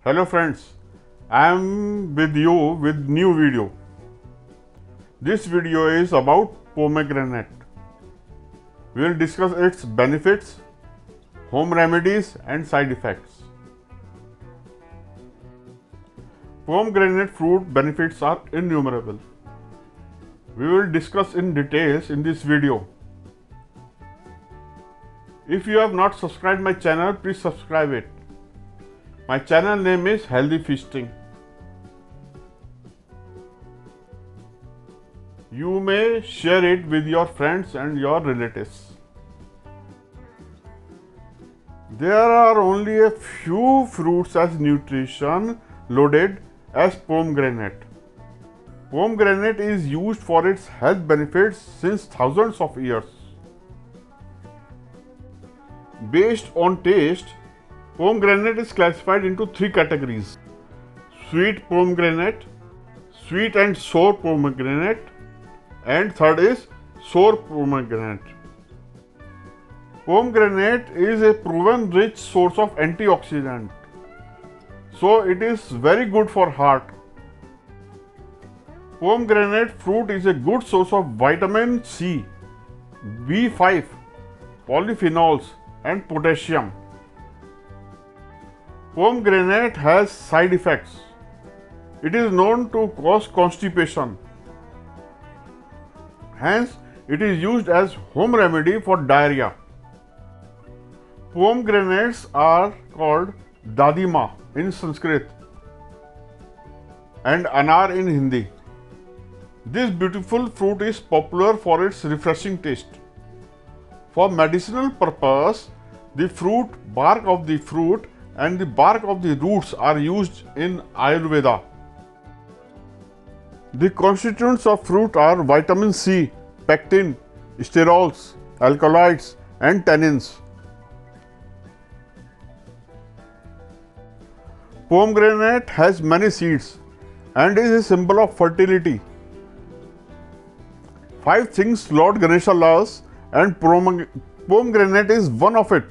Hello friends, I am with you with new video. This video is about pomegranate. We will discuss its benefits, home remedies and side effects. Pomegranate fruit benefits are innumerable. We will discuss in details in this video. If you have not subscribed my channel, please subscribe it. My channel name is Healthy Feasting. You may share it with your friends and your relatives. There are only a few fruits as nutrition loaded as pomegranate. Pomegranate is used for its health benefits since thousands of years. Based on taste, pomegranate is classified into three categories: sweet pomegranate, sweet and sour pomegranate, and third is sour pomegranate. Pomegranate is a proven rich source of antioxidant, so it is very good for heart. Pomegranate fruit is a good source of vitamin C, B5, polyphenols and potassium. Pomegranate has side effects. It is known to cause constipation. Hence, it is used as home remedy for diarrhea. Pomegranates are called dadima in Sanskrit and anar in Hindi. This beautiful fruit is popular for its refreshing taste. For medicinal purpose, the bark of the fruit and the bark of the roots are used in Ayurveda. The constituents of fruit are vitamin C, pectin, sterols, alkaloids and tannins. Pomegranate has many seeds and is a symbol of fertility. 5 things Lord Ganesha loves and pomegranate is one of it.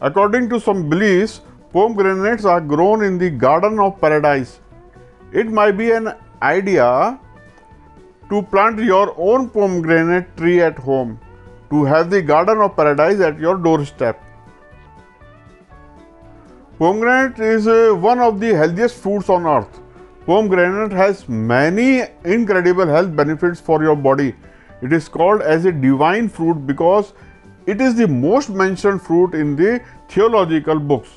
According to some beliefs, pomegranates are grown in the garden of paradise. It might be an idea to plant your own pomegranate tree at home, to have the garden of paradise at your doorstep. Pomegranate is one of the healthiest fruits on earth. Pomegranate has many incredible health benefits for your body. It is called as a divine fruit because it is the most mentioned fruit in the theological books.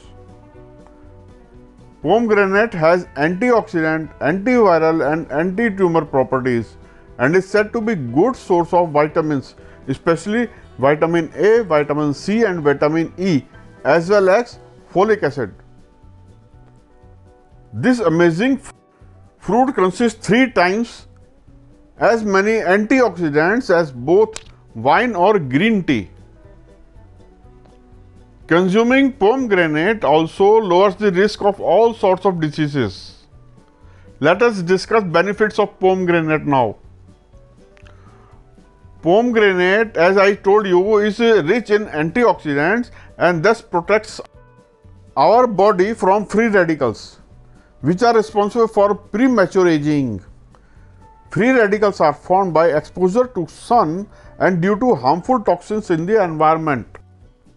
Pomegranate has antioxidant, antiviral and anti-tumor properties and is said to be good source of vitamins, especially vitamin A, vitamin C and vitamin E, as well as folic acid. This amazing fruit consists 3 times as many antioxidants as both wine or green tea. Consuming pomegranate also lowers the risk of all sorts of diseases. Let us discuss benefits of pomegranate now. Pomegranate, as I told you, is rich in antioxidants and thus protects our body from free radicals, which are responsible for premature aging. Free radicals are formed by exposure to sun and due to harmful toxins in the environment.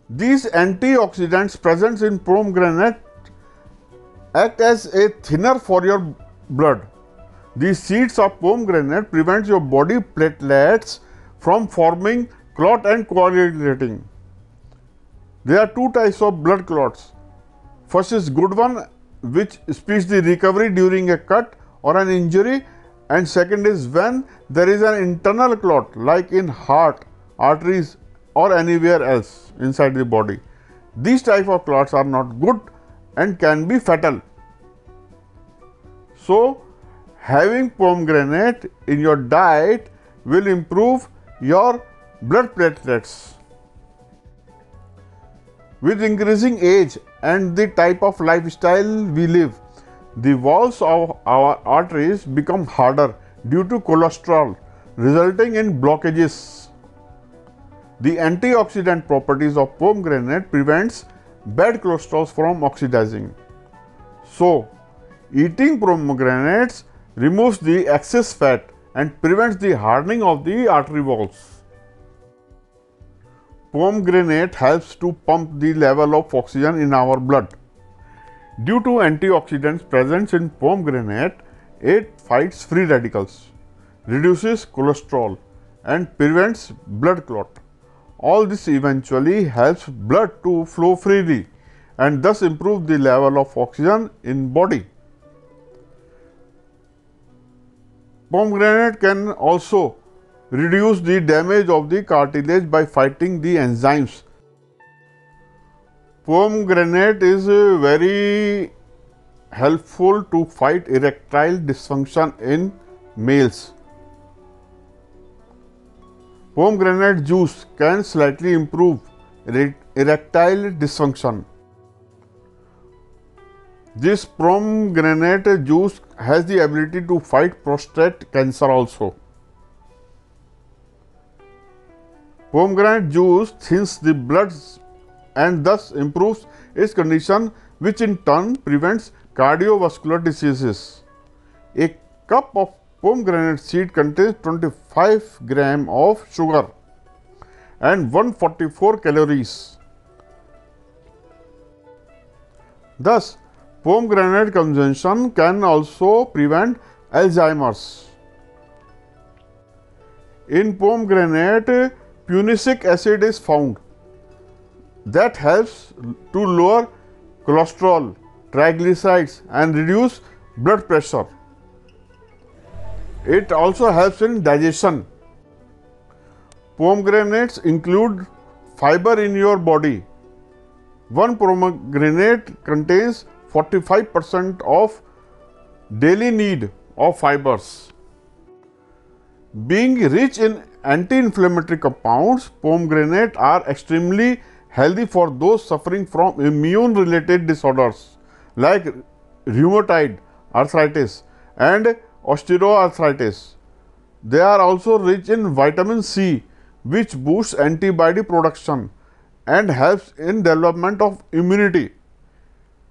These antioxidants present in pomegranate act as a thinner for your blood. The seeds of pomegranate prevent your body platelets from forming clot and coagulating. There are 2 types of blood clots. First is good one, which speeds the recovery during a cut or an injury, and second is when there is an internal clot like in heart, arteries or anywhere else inside the body. These type of clots are not good and can be fatal. So, having pomegranate in your diet will improve your blood platelets. With increasing age and the type of lifestyle we live, the walls of our arteries become harder due to cholesterol, resulting in blockages. The antioxidant properties of pomegranate prevents bad cholesterol from oxidizing. So, eating pomegranates removes the excess fat and prevents the hardening of the artery walls. Pomegranate helps to pump the level of oxygen in our blood. Due to antioxidants present in pomegranate, it fights free radicals, reduces cholesterol, and prevents blood clot. All this eventually helps blood to flow freely and thus improve the level of oxygen in body. Pomegranate can also reduce the damage of the cartilage by fighting the enzymes. Pomegranate is very helpful to fight erectile dysfunction in males. Pomegranate juice can slightly improve erectile dysfunction. This pomegranate juice has the ability to fight prostate cancer also. Pomegranate juice thins the blood and thus improves its condition, which in turn prevents cardiovascular diseases. A cup of pomegranate seed contains 25 grams of sugar and 144 calories. Thus, pomegranate consumption can also prevent Alzheimer's. In pomegranate, punicic acid is found that helps to lower cholesterol, triglycerides and reduce blood pressure. It also helps in digestion. Pomegranates include fiber in your body. One pomegranate contains 45% of daily need of fibers. Being rich in anti-inflammatory compounds, pomegranates are extremely healthy for those suffering from immune-related disorders like rheumatoid arthritis and osteoarthritis. They are also rich in vitamin C, which boosts antibody production and helps in development of immunity.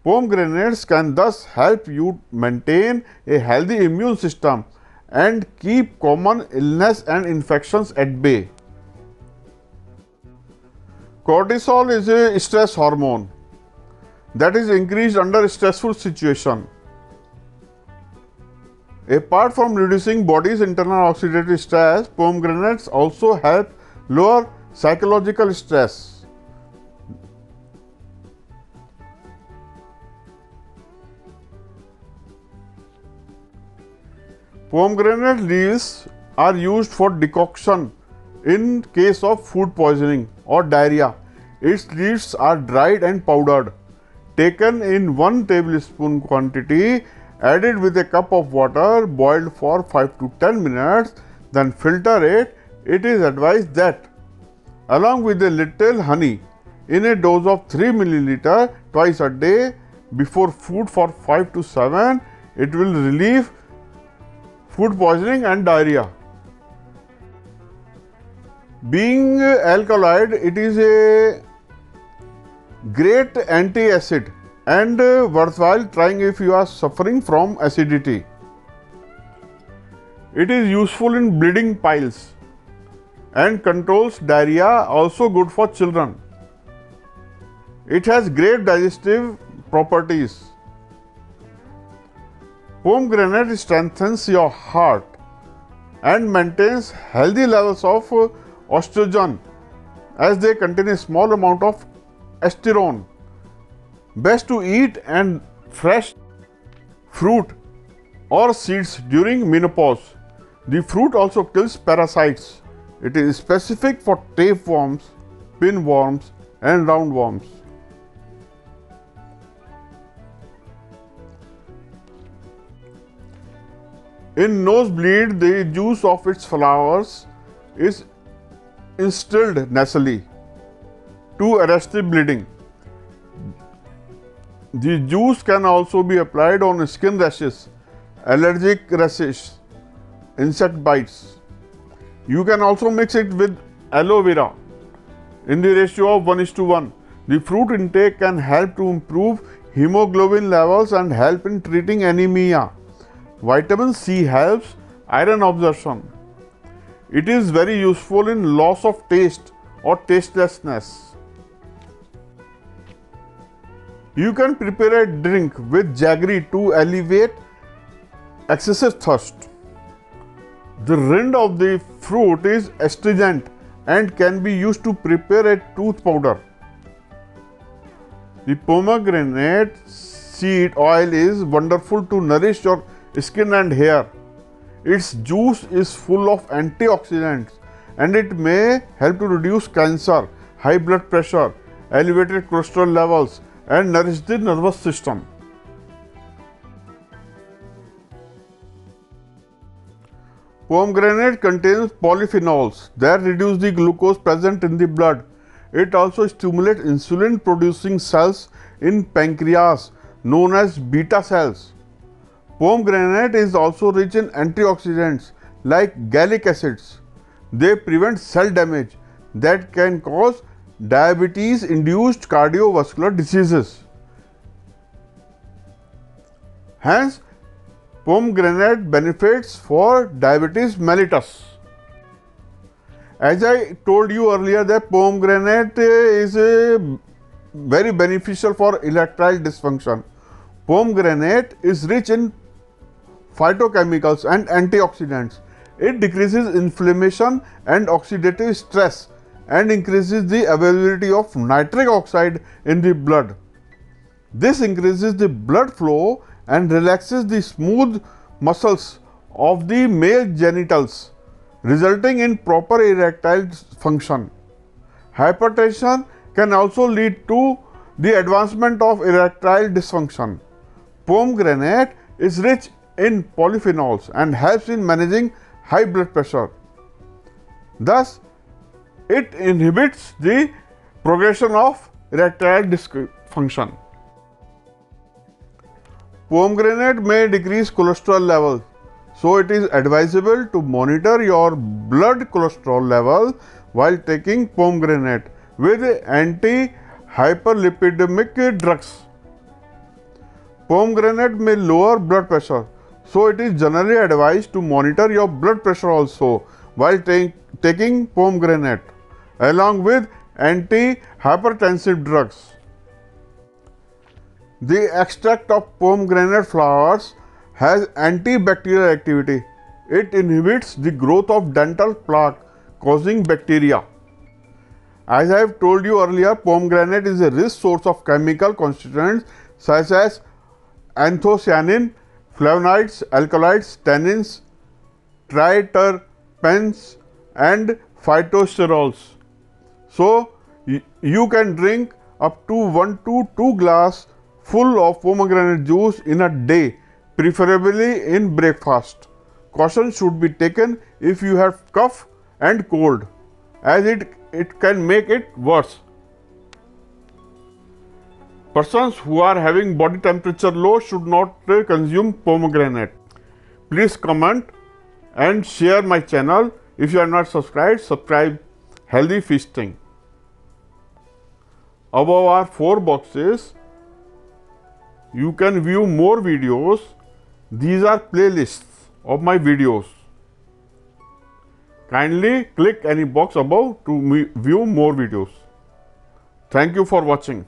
Pomegranates can thus help you maintain a healthy immune system and keep common illness and infections at bay. Cortisol is a stress hormone that is increased under stressful situation. Apart from reducing body's internal oxidative stress, pomegranates also help lower psychological stress. Pomegranate leaves are used for decoction in case of food poisoning or diarrhea. Its leaves are dried and powdered, taken in 1 tablespoon quantity, added with a cup of water, boiled for 5 to 10 minutes, then filter it. It is advised that along with a little honey in a dose of 3 milliliter twice a day before food for 5 to 7, it will relieve food poisoning and diarrhea. Being alkaloid, it is a great anti-acid and worthwhile trying if you are suffering from acidity. It is useful in bleeding piles and controls diarrhea, also good for children. It has great digestive properties. Pomegranate strengthens your heart and maintains healthy levels of estrogen as they contain a small amount of estrone. Best to eat and fresh fruit or seeds during menopause. The fruit also kills parasites. It is specific for tapeworms, pinworms and roundworms. In nosebleed, the juice of its flowers is instilled nasally to arrest the bleeding. The juice can also be applied on skin rashes, allergic rashes, insect bites. You can also mix it with aloe vera in the ratio of 1:1. The fruit intake can help to improve hemoglobin levels and help in treating anemia. Vitamin C helps iron absorption. It is very useful in loss of taste or tastelessness. You can prepare a drink with jaggery to alleviate excessive thirst. The rind of the fruit is astringent and can be used to prepare a tooth powder. The pomegranate seed oil is wonderful to nourish your skin and hair. Its juice is full of antioxidants and it may help to reduce cancer, high blood pressure, elevated cholesterol levels, and nourish the nervous system. Pomegranate contains polyphenols that reduce the glucose present in the blood. It also stimulates insulin producing cells in pancreas known as beta cells. Pomegranate is also rich in antioxidants like gallic acids. They prevent cell damage that can cause diabetes-induced cardiovascular diseases. Hence, pomegranate benefits for diabetes mellitus. As I told you earlier that pomegranate is very beneficial for erectile dysfunction. Pomegranate is rich in phytochemicals and antioxidants. It decreases inflammation and oxidative stress and increases the availability of nitric oxide in the blood. This increases the blood flow and relaxes the smooth muscles of the male genitals, resulting in proper erectile function. Hypertension can also lead to the advancement of erectile dysfunction. Pomegranate is rich in polyphenols and helps in managing high blood pressure. Thus, it inhibits the progression of erectile dysfunction. Pomegranate may decrease cholesterol level, so it is advisable to monitor your blood cholesterol level while taking pomegranate with anti-hyperlipidemic drugs. Pomegranate may lower blood pressure, so it is generally advised to monitor your blood pressure also while taking pomegranate along with anti-hypertensive drugs. The extract of pomegranate flowers has antibacterial activity. It inhibits the growth of dental plaque causing bacteria. As I have told you earlier, pomegranate is a rich source of chemical constituents such as anthocyanin, flavonoids, alkaloids, tannins, triterpenes, and phytosterols. So, you can drink up to 1 to 2 glass full of pomegranate juice in a day, preferably in breakfast. Caution should be taken if you have cough and cold, as it can make it worse. Persons who are having body temperature low should not consume pomegranate. Please comment and share my channel. If you are not subscribed, subscribe Healthy Feasting. Above are 4 boxes. You can view more videos. These are playlists of my videos. Kindly click any box above to view more videos. Thank you for watching.